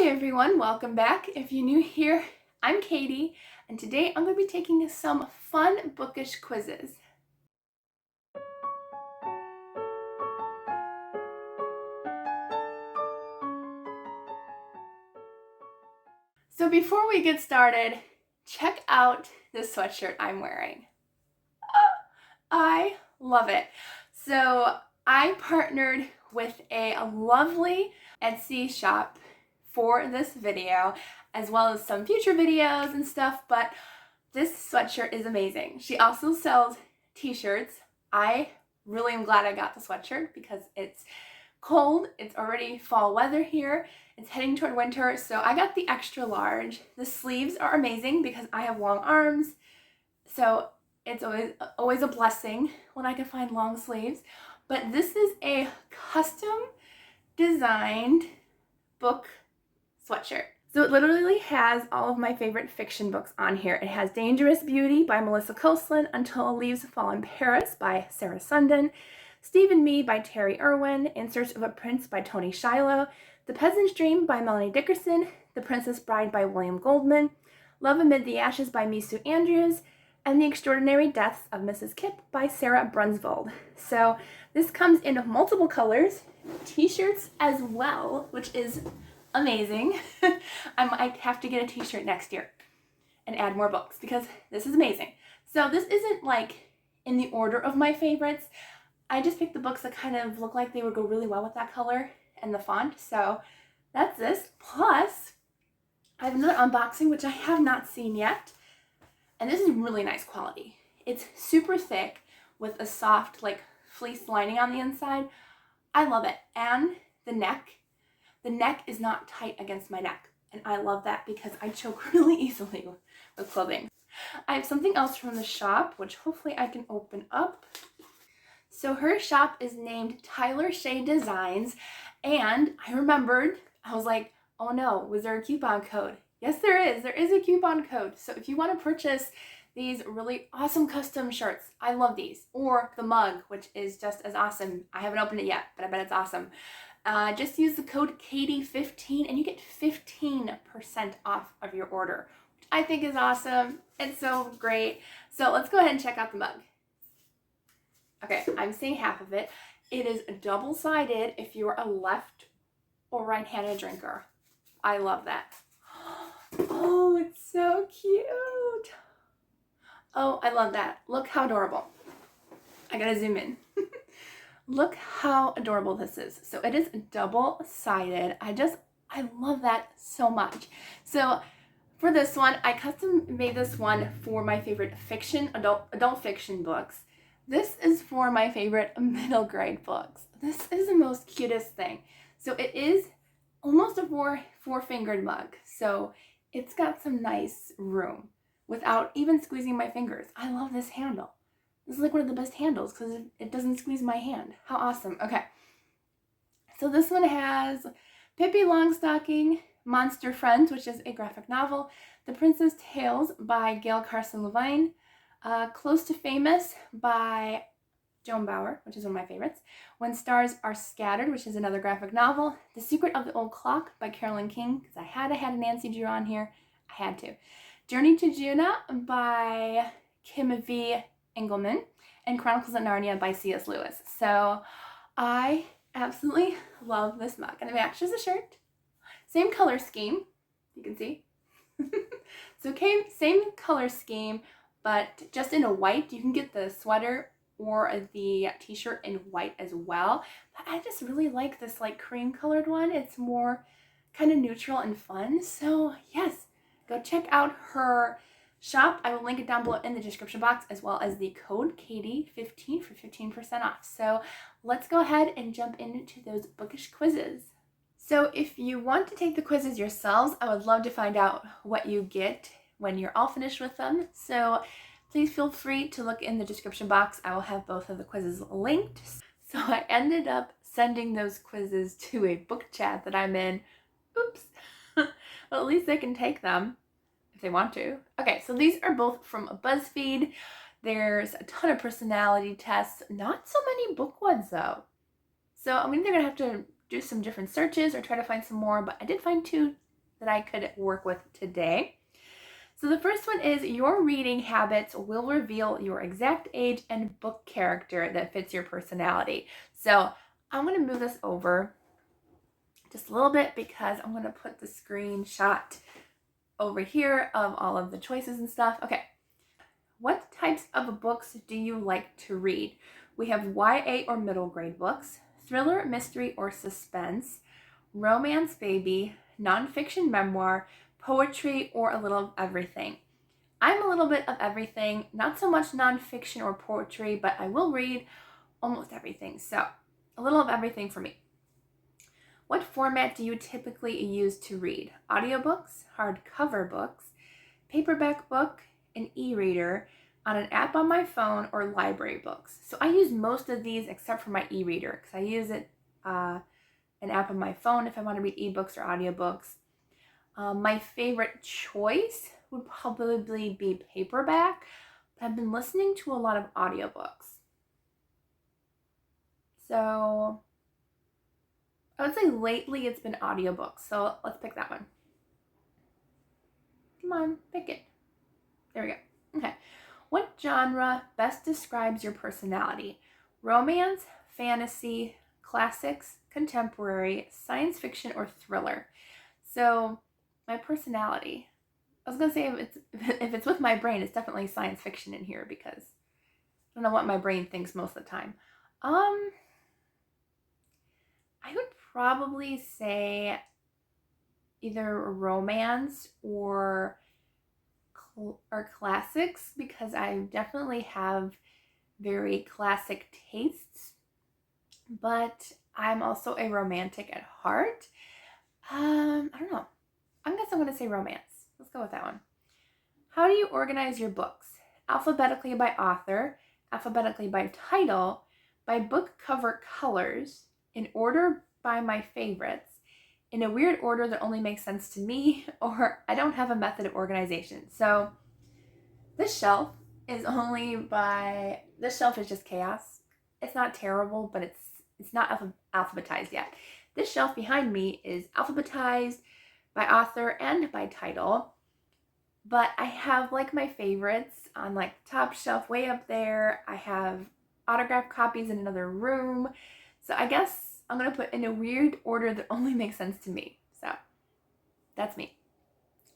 everyone, welcome back. If you're new here, I'm Katie, and today I'm going to be taking some fun bookish quizzes. So before we get started, check out this sweatshirt I'm wearing. I love it. So I partnered with a lovely Etsy shop for this video, as well as some future videos and stuff, but this sweatshirt is amazing. She also sells t-shirts. I really am glad I got the sweatshirt because it's cold. It's already fall weather here. It's heading toward winter, so I got the extra large. The sleeves are amazing because I have long arms, so it's always a blessing when I can find long sleeves. But this is a custom designed book sweatshirt. So it literally has all of my favorite fiction books on here. It has Dangerous Beauty by Melissa Coastland, Until Leaves Fall in Paris by Sarah Sundin, Steve and Me by Terry Irwin, In Search of a Prince by Tony Shiloh, The Peasant's Dream by Melanie Dickerson, The Princess Bride by William Goldman, Love Amid the Ashes by Misu Andrews, and The Extraordinary Deaths of Mrs. Kipp by Sarah Brunsvold. So this comes in multiple colors, t-shirts as well, which is amazing. I might have to get a t-shirt next year and add more books because this is amazing. So this isn't like in the order of my favorites. I just picked the books that kind of look like they would go really well with that color and the font. So that's this. Plus, I have another unboxing, which I have not seen yet. And this is really nice quality. It's super thick with a soft like fleece lining on the inside. I love it. And the neck is not tight against my neck. And I love that because I choke really easily with clothing. I have something else from the shop, which hopefully I can open up. So her shop is named Tyler Shea Designs. And I remembered, I was like, oh no, was there a coupon code? Yes, there is. There is a coupon code. So if you want to purchase these really awesome custom shirts, I love these. Or the mug, which is just as awesome. I haven't opened it yet, but I bet it's awesome. Just use the code Katie15 and you get 15% off of your order, which I think is awesome. It's so great. So let's go ahead and check out the mug. Okay, I'm seeing half of it. It is double-sided if you're a left or right-handed drinker. I love that. Oh, it's so cute. Oh, I love that. Look how adorable. I gotta zoom in. Look how adorable this is. So it is double-sided. I love that so much. So for this one, I custom made this one for my favorite fiction, adult fiction books. This is for my favorite middle grade books. This is the most cutest thing. So it is almost a four-fingered mug. So it's got some nice room without even squeezing my fingers. I love this handle. This is like one of the best handles because it doesn't squeeze my hand. How awesome. Okay. So this one has Pippi Longstocking, Monster Friends, which is a graphic novel, The Princess Tales by Gail Carson Levine, Close to Famous by Joan Bauer, which is one of my favorites, When Stars Are Scattered, which is another graphic novel, The Secret of the Old Clock by Carolyn King, because I had a Nancy Drew on here. I had to. Journey to Juna by Kim V. Engelman, and Chronicles of Narnia by C.S. Lewis. So I absolutely love this mug. And it matches the shirt. Same color scheme, you can see. So same color scheme, but just in a white. You can get the sweater or the t-shirt in white as well. But I just really like this like cream colored one. It's more kind of neutral and fun. So yes, go check out her shop. I will link it down below in the description box, as well as the code Katie15 for 15% off. So let's go ahead and jump into those bookish quizzes. So if you want to take the quizzes yourselves, I would love to find out what you get when you're all finished with them. So please feel free to look in the description box. I will have both of the quizzes linked. So I ended up sending those quizzes to a book chat that I'm in. Oops. Well, at least they can take them if they want to. Okay, so these are both from BuzzFeed. There's a ton of personality tests. Not so many book ones though. So I'm either gonna have to do some different searches or try to find some more, but I did find two that I could work with today. So the first one is your reading habits will reveal your exact age and book character that fits your personality. So I'm going to move this over just a little bit because I'm going to put the screenshot over here of all of the choices and stuff. Okay. What types of books do you like to read? We have YA or middle grade books, thriller, mystery, or suspense, romance baby, nonfiction memoir, poetry, or a little of everything. I'm a little bit of everything, not so much nonfiction or poetry, but I will read almost everything. So a little of everything for me. What format do you typically use to read? Audiobooks, hardcover books, paperback book, an e-reader, on an app on my phone, or library books. So I use most of these except for my e-reader because I use it an app on my phone if I want to read ebooks or audiobooks. My favorite choice would probably be paperback, but I've been listening to a lot of audiobooks. So I would say lately it's been audiobooks. So let's pick that one. Come on, pick it. There we go. Okay. What genre best describes your personality? Romance, fantasy, classics, contemporary, science fiction, or thriller? So my personality, I was going to say if it's with my brain, it's definitely science fiction in here because I don't know what my brain thinks most of the time. I would probably say either romance or classics because I definitely have very classic tastes, but I'm also a romantic at heart. I don't know. I guess I'm going to say romance. Let's go with that one. How do you organize your books? Alphabetically by author, alphabetically by title, by book cover colors, in order by my favorites, in a weird order that only makes sense to me, or I don't have a method of organization. So this shelf is just chaos. It's not terrible, but it's not alphabetized yet. This shelf behind me is alphabetized by author and by title, but I have like my favorites on like top shelf way up there. I have autographed copies in another room. So I guess I'm going to put in a weird order that only makes sense to me. So that's me.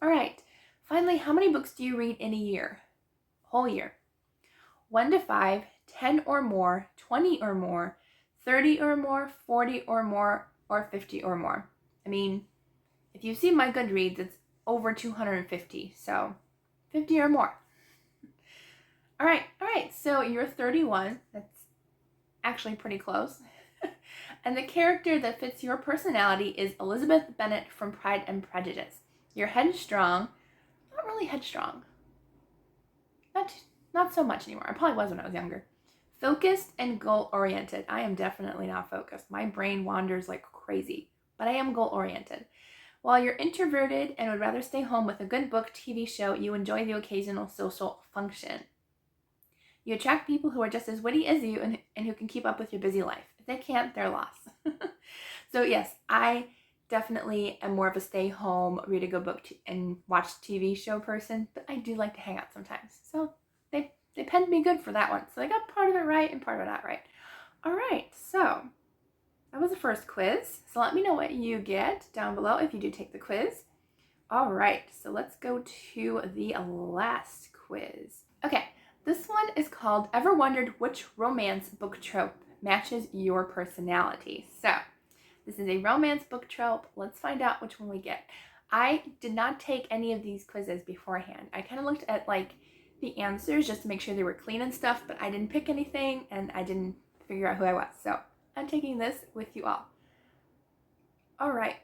All right. Finally, how many books do you read in a year? Whole year. 1 to 5, 10 or more, 20 or more, 30 or more, 40 or more, or 50 or more. I mean, if you see my Goodreads, it's over 250, so 50 or more. All right, so you're 31. That's actually pretty close. And the character that fits your personality is Elizabeth Bennet from Pride and Prejudice. You're headstrong. Not really headstrong. Not so much anymore. I probably was when I was younger. Focused and goal-oriented. I am definitely not focused. My brain wanders like crazy, but I am goal-oriented. While you're introverted and would rather stay home with a good book, TV show, you enjoy the occasional social function. You attract people who are just as witty as you and who can keep up with your busy life. If they can't, they're lost. So yes, I definitely am more of a stay home, read a good book, and watch TV show person, but I do like to hang out sometimes. So they penned me good for that one. So I got part of it right and part of it not right. All right, so that was the first quiz. So let me know what you get down below if you do take the quiz. All right, so let's go to the last quiz. Okay, this one is called Ever Wondered Which Romance Book Trope Matches Your Personality? So this is a romance book trope. Let's find out which one we get. I did not take any of these quizzes beforehand. I kind of looked at like the answers just to make sure they were clean and stuff, but I didn't pick anything and I didn't figure out who I was. So I'm taking this with you all. All right.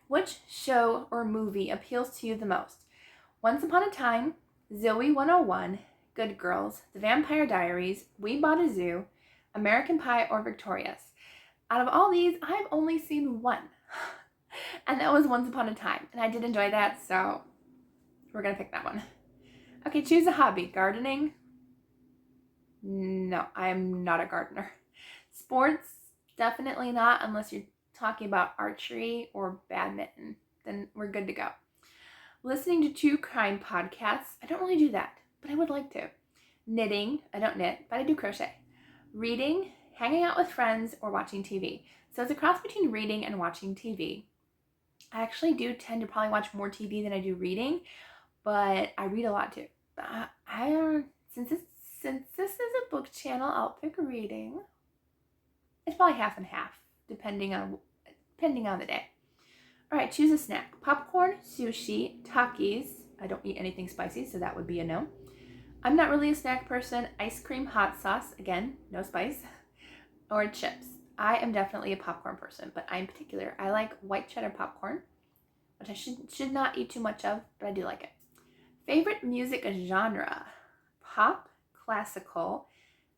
Which show or movie appeals to you the most? Once Upon a Time, Zoe 101, Good Girls, The Vampire Diaries, We Bought a Zoo, American Pie, or Victorious? Out of all these, I've only seen one. And that was Once Upon a Time. And I did enjoy that, so we're going to pick that one. Okay, choose a hobby. Gardening? No, I'm not a gardener. Sports? Definitely not, unless you're talking about archery or badminton. then we're good to go. Listening to true crime podcasts. I don't really do that, but I would like to. Knitting. I don't knit, but I do crochet. Reading, hanging out with friends, or watching TV. So it's a cross between reading and watching TV. I actually do tend to probably watch more TV than I do reading, but I read a lot too. Since this is a book channel, I'll pick reading. It's probably half and half, depending on the day. All right, choose a snack. Popcorn, sushi, Takis. I don't eat anything spicy, so that would be a no. I'm not really a snack person. Ice cream, hot sauce. Again, no spice. Or chips. I am definitely a popcorn person, but I'm particular. I like white cheddar popcorn, which I should not eat too much of, but I do like it. Favorite music genre. Pop, classical,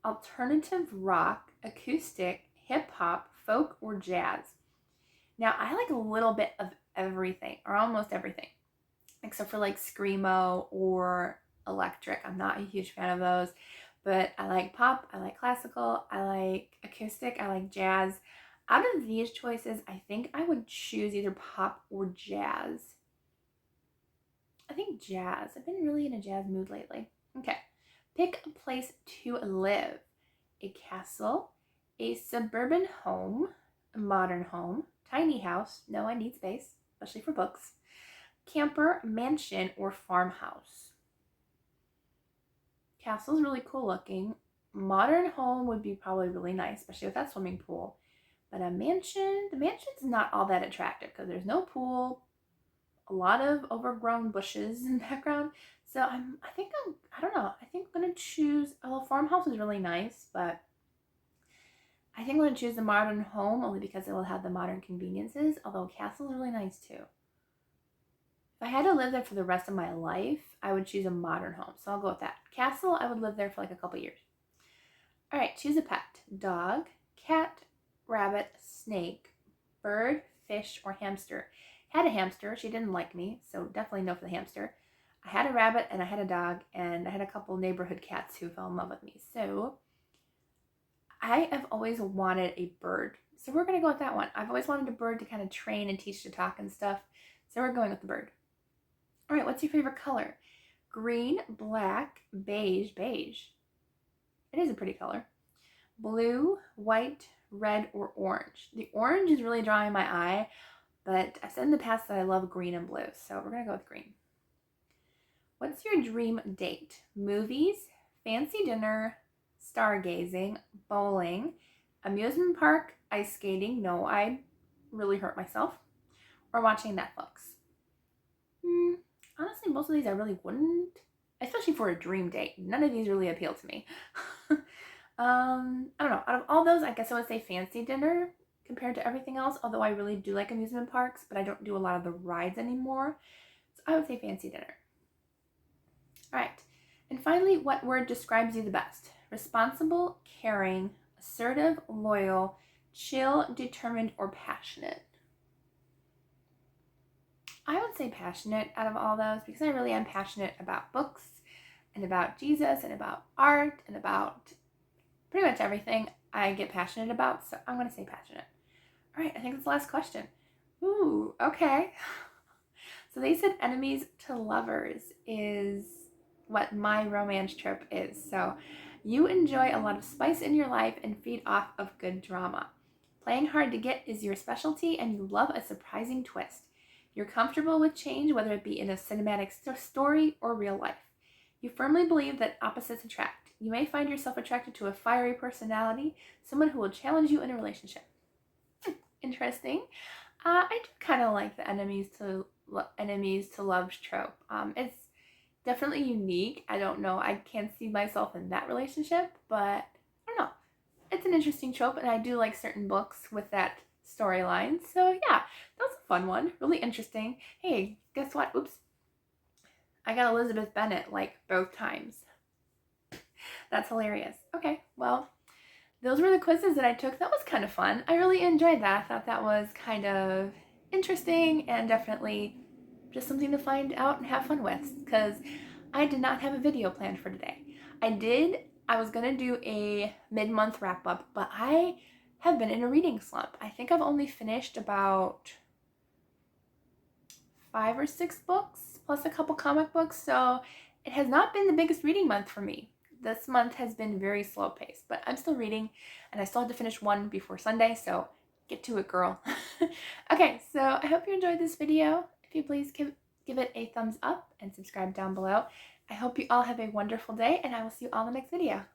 alternative rock, acoustic, hip hop, folk, or jazz. Now, I like a little bit of everything, or almost everything, except for like screamo or electric. I'm not a huge fan of those, but I like pop, I like classical, I like acoustic, I like jazz. Out of these choices, I think I would choose either pop or jazz. I think jazz. I've been really in a jazz mood lately. Okay. Pick a place to live. A castle, a suburban home, a modern home, tiny house. No, I need space, especially for books. Camper, mansion, or farmhouse. Castle's really cool looking. Modern home would be probably really nice, especially with that swimming pool. But the mansion's not all that attractive because there's no pool, a lot of overgrown bushes in the background. So I don't know. I think I'm going to choose, farmhouse is really nice, but I think I'm going to choose the modern home only because it will have the modern conveniences, although castle is really nice too. If I had to live there for the rest of my life, I would choose a modern home. So I'll go with that. Castle, I would live there for like a couple years. All right, choose a pet. Dog, cat, rabbit, snake, bird, fish, or hamster. Had a hamster. She didn't like me, so definitely no for the hamster. I had a rabbit and I had a dog, and I had a couple neighborhood cats who fell in love with me. So I have always wanted a bird. So we're going to go with that one. I've always wanted a bird to kind of train and teach to talk and stuff. So we're going with the bird. All right, what's your favorite color? Green, black, beige. It is a pretty color. Blue, white, red, or orange. The orange is really drawing my eye, but I've said in the past that I love green and blue, so we're going to go with green. What's your dream date? Movies, fancy dinner, stargazing, bowling, amusement park, ice skating. No, I really hurt myself. Or watching Netflix. Honestly, most of these I really wouldn't, especially for a dream date. None of these really appeal to me. I don't know. Out of all those, I guess I would say fancy dinner compared to everything else, although I really do like amusement parks, but I don't do a lot of the rides anymore. So I would say fancy dinner. All right. And finally, what word describes you the best? Responsible, caring, assertive, loyal, chill, determined, or passionate? I would say passionate out of all those because I really am passionate about books and about Jesus and about art and about pretty much everything I get passionate about. So I'm going to say passionate. All right, I think that's the last question. Ooh, okay. So they said enemies to lovers is what my romance trope is. So you enjoy a lot of spice in your life and feed off of good drama. Playing hard to get is your specialty and you love a surprising twist. You're comfortable with change, whether it be in a cinematic story or real life. You firmly believe that opposites attract. You may find yourself attracted to a fiery personality, someone who will challenge you in a relationship. Interesting. I do kind of like the enemies to lovers trope. It's definitely unique. I don't know. I can't see myself in that relationship, but I don't know. It's an interesting trope, and I do like certain books with that storyline. So yeah, that was a fun one. Really interesting. Hey, guess what? Oops. I got Elizabeth Bennet like both times. That's hilarious. Okay, well, those were the quizzes that I took. That was kind of fun. I really enjoyed that. I thought that was kind of interesting and definitely just something to find out and have fun with because I did not have a video planned for today. I was going to do a mid-month wrap-up, but I have been in a reading slump. I think I've only finished about 5 or 6 books plus a couple comic books, so it has not been the biggest reading month for me. This month has been very slow paced, but I'm still reading and I still have to finish one before Sunday, so get to it, girl. Okay, so I hope you enjoyed this video. If you please give it a thumbs up and subscribe down below. I hope you all have a wonderful day, and I will see you all in the next video.